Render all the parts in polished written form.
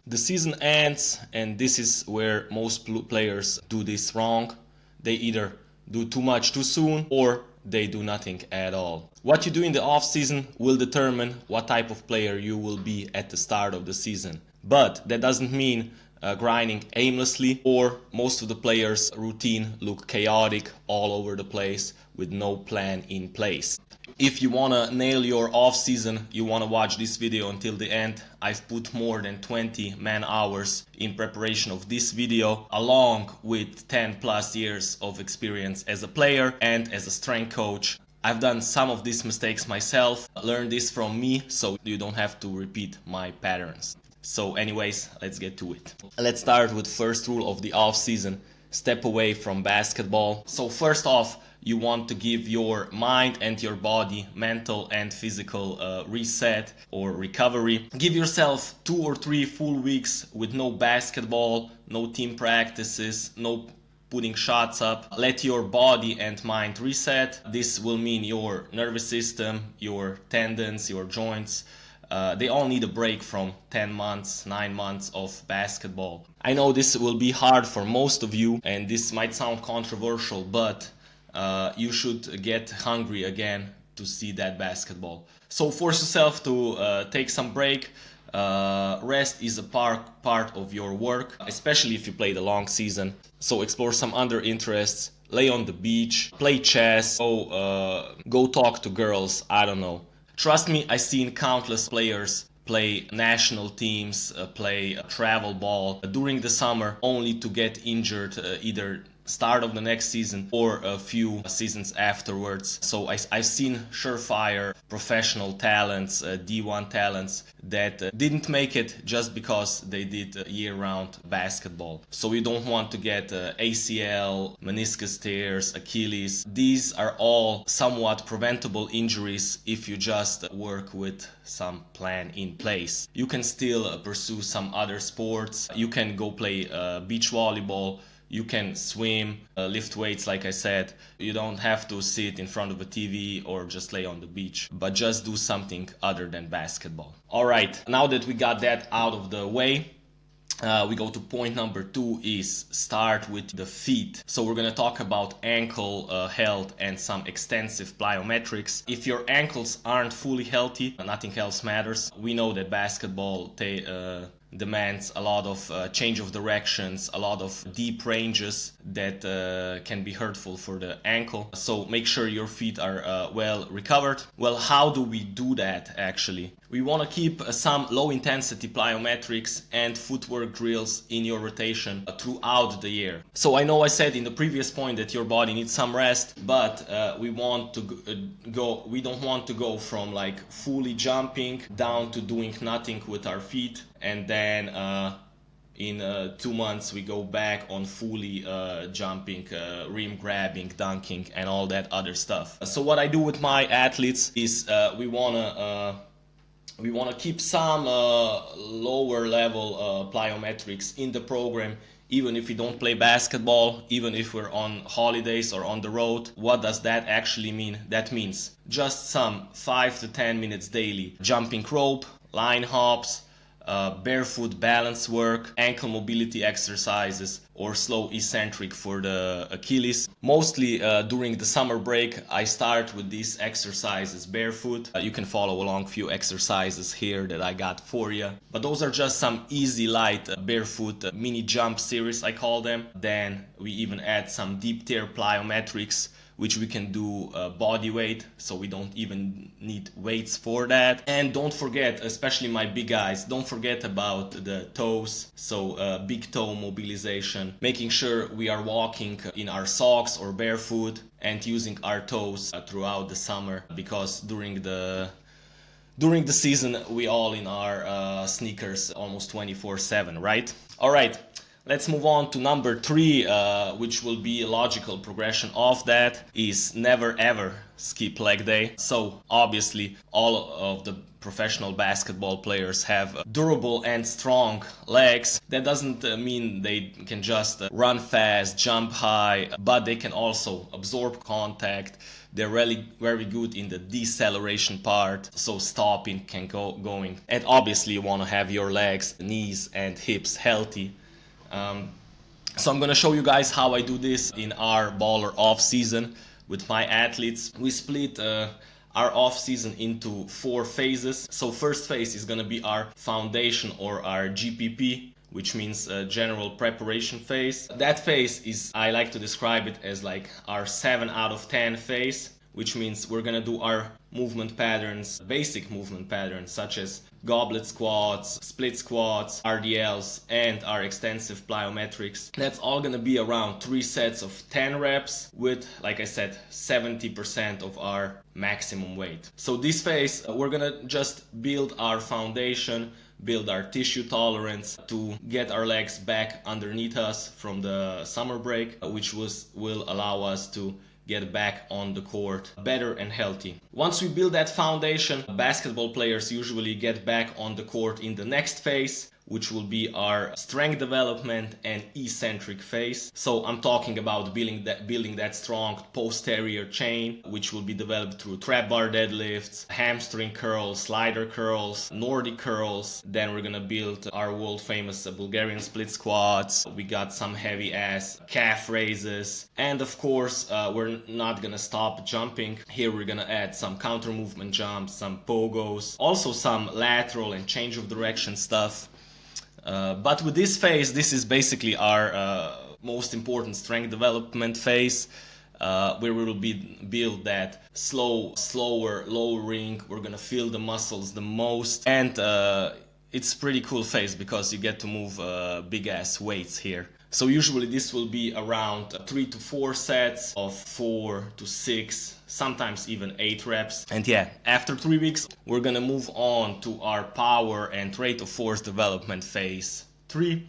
The season ends, and this is where most players do this wrong. They either do too much too soon or they do nothing at all. What you do in the off season will determine what type of player you will be at the start of the season. But that doesn't mean grinding aimlessly, or most of the players' routine look chaotic all over the place with no plan in place. If you wanna nail your off season, you wanna watch this video until the end. I've put more than 20 man hours in preparation of this video, along with 10 plus years of experience as a player and as a strength coach. I've done some of these mistakes myself. Learn this from me so you don't have to repeat my patterns. So anyways, let's get to it. Let's start with first rule of the off season. Step away from basketball. So first off, you want to give your mind and your body mental and physical reset or recovery. Give yourself 2 or 3 full weeks with no basketball, no team practices, no putting shots up. Let your body and mind reset. This will mean your nervous system, your tendons, your joints. They all need a break from 10 months, 9 months of basketball. I know this will be hard for most of you, and this might sound controversial, but you should get hungry again to see that basketball. So force yourself to take some break. Rest is a part of your work, especially if you play the long season. So explore some other interests. Lay on the beach, play chess, go talk to girls, I don't know. Trust me, I've seen countless players play national teams, play travel ball during the summer only to get injured either start of the next season or a few seasons afterwards. So I've seen surefire professional talents, D1 talents that didn't make it just because they did year-round basketball. So you don't want to get ACL, meniscus tears, Achilles. These are all somewhat preventable injuries if you just work with some plan in place. You can still pursue some other sports. You can go play beach volleyball. You can swim, lift weights like I said. You don't have to sit in front of a TV or just lay on the beach, but just do something other than basketball. Alright, now that we got that out of the way, we go to point number 2 is start with the feet. So we're gonna talk about ankle health and some extensive plyometrics. If your ankles aren't fully healthy, nothing else matters. We know that basketball demands a lot of change of directions, a lot of deep ranges that can be hurtful for the ankle. So make sure your feet are well recovered. Well, how do we do that actually? We want to keep some low intensity plyometrics and footwork drills in your rotation throughout the year. So I know I said in the previous point that your body needs some rest, but we want to we don't want to go from like fully jumping down to doing nothing with our feet, and then in 2 months we go back on fully jumping, rim grabbing, dunking and all that other stuff. So what I do with my athletes is we want to keep some lower level plyometrics in the program, even if we don't play basketball, even if we're on holidays or on the road. What does that actually mean? That means just some 5 to 10 minutes daily jumping rope, line hops, barefoot balance work, ankle mobility exercises, or slow eccentric for the Achilles. Mostly during the summer break I start with these exercises barefoot. You can follow along few exercises here that I got for you, but those are just some easy light barefoot mini jump series I call them. Then we even add some deep tier plyometrics, which we can do body weight, so we don't even need weights for that. And don't forget, especially my big guys, don't forget about the toes, so big toe mobilization, making sure we are walking in our socks or barefoot and using our toes throughout the summer, because during the season we all in our sneakers almost 24/7, right? All right, Let's move on to number 3, which will be a logical progression of that, is never ever skip leg day. So obviously all of the professional basketball players have durable and strong legs. That doesn't mean they can just run fast, jump high, but they can also absorb contact. They're really very good in the deceleration part, so stopping can going. And obviously you want to have your legs, knees and hips healthy. So I'm gonna show you guys how I do this in our baller off season with my athletes. We split our off season into 4 phases. So first phase is gonna be our foundation or our GPP, which means general preparation phase. That phase is, I like to describe it as like our 7 out of 10 phase, which means we're gonna do our movement patterns, basic movement patterns such as goblet squats, split squats, RDLs, and our extensive plyometrics. That's all gonna be around 3 sets of 10 reps with, like I said, 70% of our maximum weight. So this phase, we're gonna just build our foundation, build our tissue tolerance to get our legs back underneath us from the summer break, which will allow us to get back on the court better and healthy. Once we build that foundation, basketball players usually get back on the court in the next phase, which will be our strength development and eccentric phase. So I'm talking about building that strong posterior chain, which will be developed through trap bar deadlifts, hamstring curls, slider curls, Nordic curls. Then we're gonna build our world famous Bulgarian split squats. We got some heavy ass calf raises. And of course, we're not gonna stop jumping. Here we're gonna add some counter movement jumps, some pogos, also some lateral and change of direction stuff. But with this phase, this is basically our most important strength development phase, where we will build that slower, lowering. We're gonna feel the muscles the most, and it's pretty cool phase because you get to move big ass weights here. So usually this will be around 3 to 4 sets of 4 to 6, sometimes even 8 reps. And yeah, after 3 weeks, we're gonna move on to our power and rate of force development phase 3.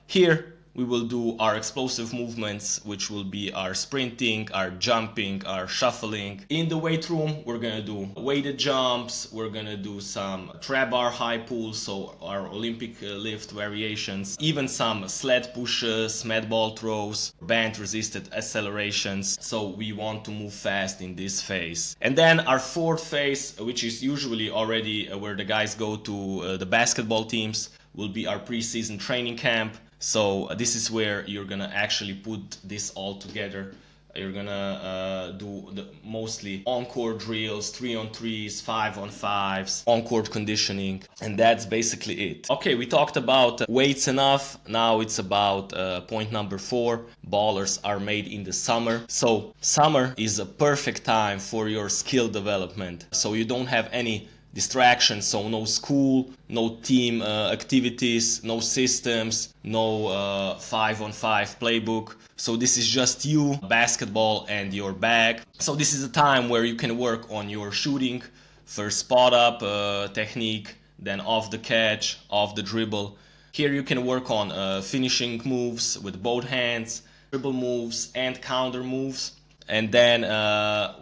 Here we will do our explosive movements, which will be our sprinting, our jumping, our shuffling. In the weight room, we're gonna do weighted jumps, we're gonna do some trap bar high pulls, so our Olympic lift variations, even some sled pushes, med ball throws, band resisted accelerations. So we want to move fast in this phase. And then our 4th phase, which is usually already where the guys go to the basketball teams, will be our preseason training camp. So this is where you're gonna actually put this all together. You're gonna do mostly on-court drills, 3-on-3s, 5-on-5s, on-court conditioning, and that's basically it. Okay, we talked about weights enough. Now it's about point number 4. Ballers are made in the summer. So summer is a perfect time for your skill development. So you don't have any distractions, so no school, no team activities, no systems, no 5-on-5 playbook. So this is just you, basketball, and your bag. So this is a time where you can work on your shooting, first spot up technique, then off the catch, off the dribble. Here you can work on finishing moves with both hands, dribble moves and counter moves. And then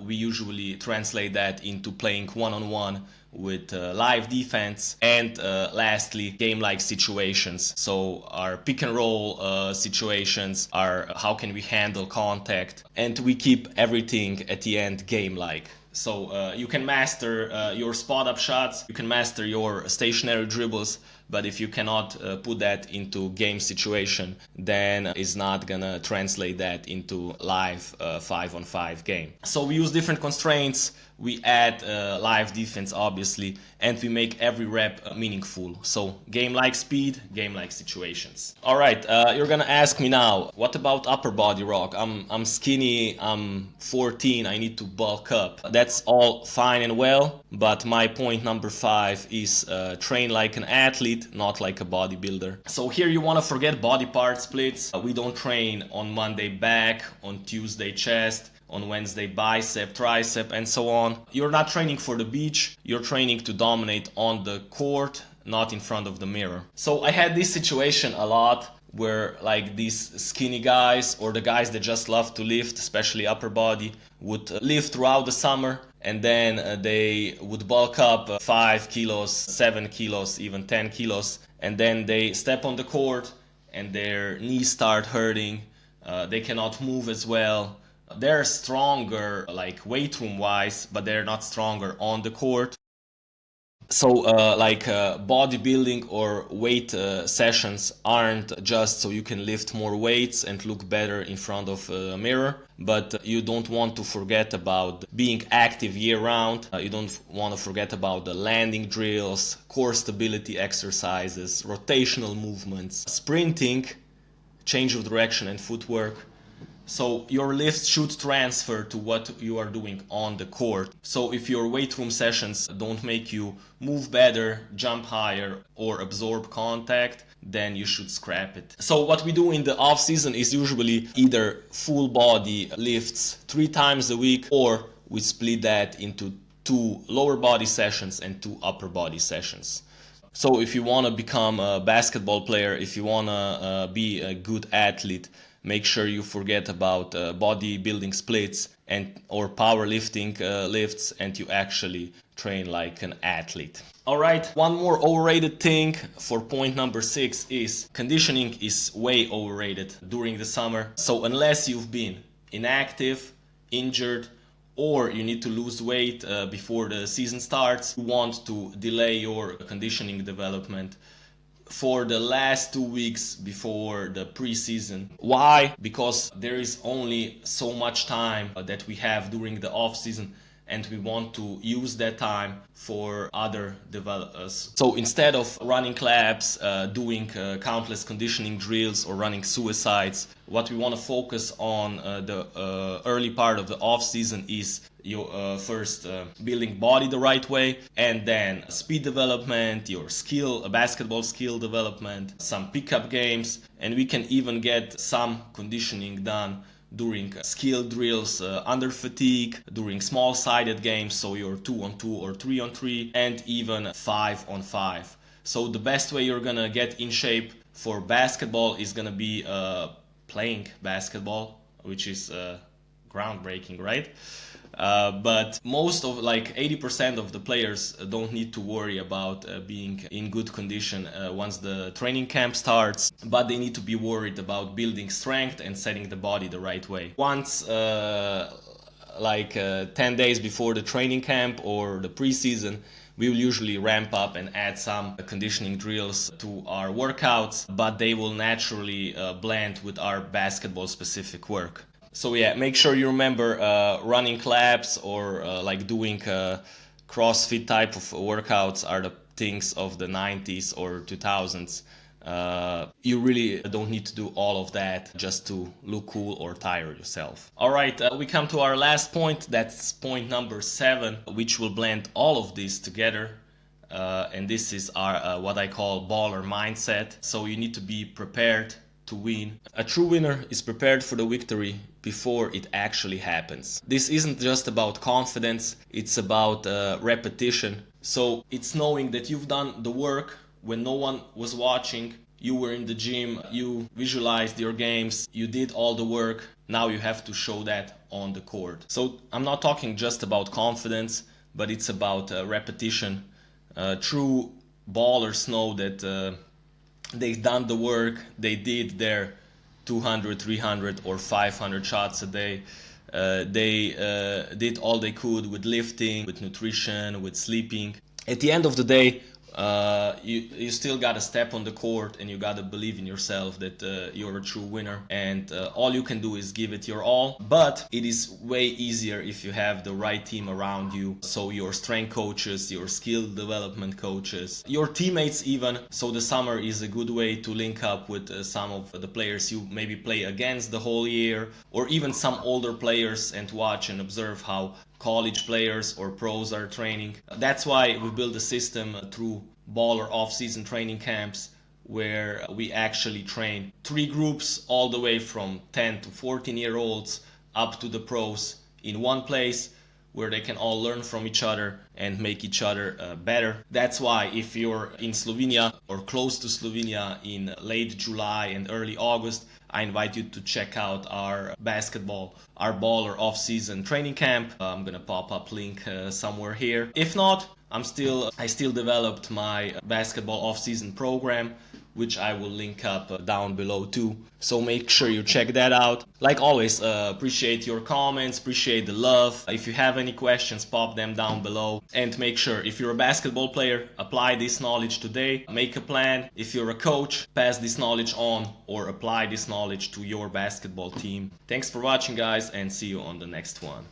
we usually translate that into playing one-on-one with live defense, and lastly game-like situations. So our pick and roll situations are how can we handle contact, and we keep everything at the end game-like. So you can master your spot-up shots, you can master your stationary dribbles, but if you cannot put that into game situation, then it's not gonna translate that into live 5-on-5 game. So we use different constraints, we add live defense obviously, and we make every rep meaningful. So game-like speed, game-like situations. All right, you're gonna ask me now, what about upper body rock? I'm skinny, I'm 14, I need to bulk up. That's all fine and well, but my point number 5 is train like an athlete, not like a bodybuilder. So here you want to forget body part splits. We don't train on Monday back, on Tuesday chest, on Wednesday bicep, tricep, and so on. You're not training for the beach, you're training to dominate on the court, not in front of the mirror. So I had this situation a lot where like these skinny guys or the guys that just love to lift, especially upper body, would live throughout the summer, and then they would bulk up 5 kilos, 7 kilos, even 10 kilos, and then they step on the court and their knees start hurting. They cannot move as well. They're stronger like weight room wise, but they're not stronger on the court. So bodybuilding or weight sessions aren't just so you can lift more weights and look better in front of a mirror, but you don't want to forget about being active year round. You don't want to forget about the landing drills, core stability exercises, rotational movements, sprinting, change of direction and footwork. So your lifts should transfer to what you are doing on the court. So if your weight room sessions don't make you move better, jump higher, or absorb contact, then you should scrap it. So what we do in the off season is usually either full body lifts 3 times a week, or we split that into 2 lower body sessions and 2 upper body sessions. So if you want to become a basketball player, if you want to be a good athlete, make sure you forget about bodybuilding splits and or powerlifting lifts, and you actually train like an athlete. All right, one more overrated thing for point number 6 is conditioning is way overrated during the summer. So unless you've been inactive, injured, or you need to lose weight before the season starts, you want to delay your conditioning development for the last 2 weeks before the preseason. Why? Because there is only so much time that we have during the off season, and we want to use that time for other developers. So instead of running laps, doing countless conditioning drills, or running suicides, what we want to focus on the early part of the off season is your first building body the right way, and then speed development, your skill, basketball skill development, some pickup games, and we can even get some conditioning done during skill drills under fatigue, during small-sided games, so your 2-on-2 or 3-on-3, and even 5-on-5. So the best way you're gonna get in shape for basketball is gonna be playing basketball, which is groundbreaking, right? But most of, like 80% of the players don't need to worry about being in good condition once the training camp starts, but they need to be worried about building strength and setting the body the right way. Once 10 days before the training camp or the preseason, we will usually ramp up and add some conditioning drills to our workouts, but they will naturally blend with our basketball specific work. So yeah, make sure you remember running laps or like doing CrossFit type of workouts are the things of the 90s or 2000s. You really don't need to do all of that just to look cool or tire yourself. All right, we come to our last point. That's point number 7, which will blend all of this together. And this is our what I call baller mindset. So you need to be prepared to win. A true winner is prepared for the victory before it actually happens. This isn't just about confidence, it's about repetition. So it's knowing that you've done the work when no one was watching. You were in the gym, you visualized your games, you did all the work. Now you have to show that on the court. So I'm not talking just about confidence, but it's about repetition. True ballers know that they've done the work, they did their 200, 300 or 500 shots a day. They did all they could with lifting, with nutrition, with sleeping. At the end of the day, you still gotta step on the court, and you gotta believe in yourself that you're a true winner, and all you can do is give it your all. But it is way easier if you have the right team around you, so your strength coaches, your skill development coaches, your teammates even. So the summer is a good way to link up with some of the players you maybe play against the whole year, or even some older players, and watch and observe how college players or pros are training. That's why we build a system through baller off-season training camps, where we actually train 3 groups all the way from 10 to 14-year-olds up to the pros in one place, where they can all learn from each other and make each other better. That's why if you're in Slovenia or close to Slovenia in late July and early August, I invite you to check out our our ball or off-season training camp. I'm gonna pop up link somewhere here. If not, I still developed my basketball off-season program, which I will link up down below too. So make sure you check that out. Like always, appreciate your comments, appreciate the love. If you have any questions, pop them down below. And make sure, if you're a basketball player, apply this knowledge today. Make a plan. If you're a coach, pass this knowledge on or apply this knowledge to your basketball team. Thanks for watching, guys, and see you on the next one.